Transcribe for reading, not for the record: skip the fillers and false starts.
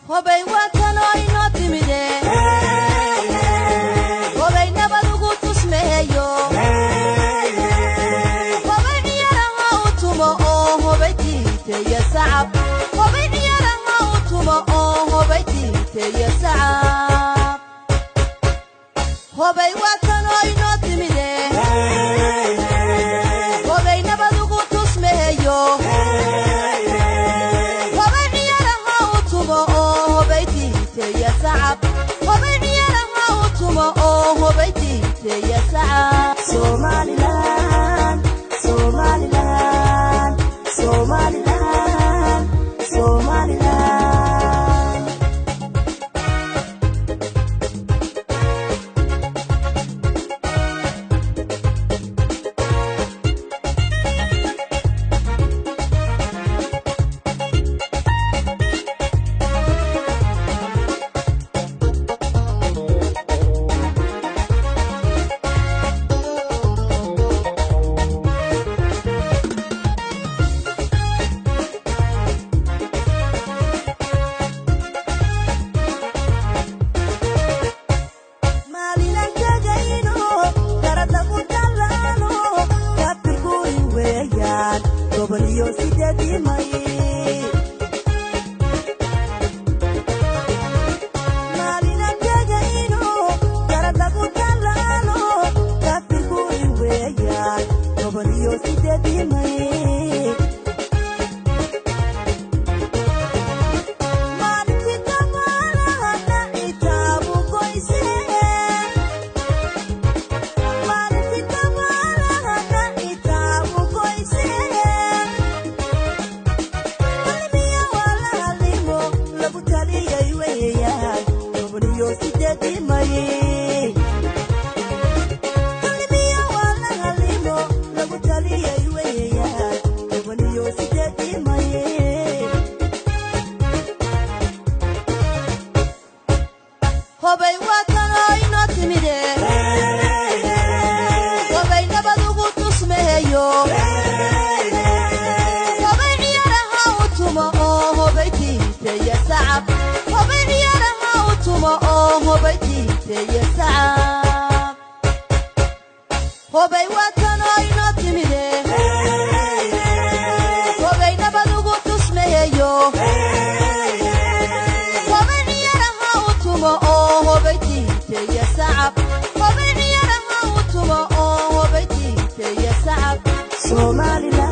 hobay watan oo inoo timide hobay nabad ugu tusmeeyo hobay dhiyaraha u tumo oo hobay tiiteeya sacab hobay dhiyaraha u tumo oo hobay tiiteeya sacab hobay watan oo inoo timide hobay nabad ugu tusmeeyo Somaliland, Somaliland, Somaliland, Somaliland. Yo si te di mai Malina jaga ino karata kutalano tapi kuiwe ya nobody yo si te di mai Marita mala hana itabu koise Marita mala hana itabu koise Yo si te di mai Kalimia wala halimo lagu tali ya iwe ya Nobody yo si te di mai Hobay watan oo inoo timide hobay nabad ugu tusmeeyo hobay dhiyaraha u tumo oo hobay tiiteeya sacab hobay dhiyaraha u tumo oo hobay tiiteeya sacab hobay watan oo inoo timide hobay nabad ugu tusmeeyo hobay dhiyaraha u tumo oo hobay tiiteeya sacab hobay dhiyaraha u tumo oo hobay tiiteeya sacab Somaliland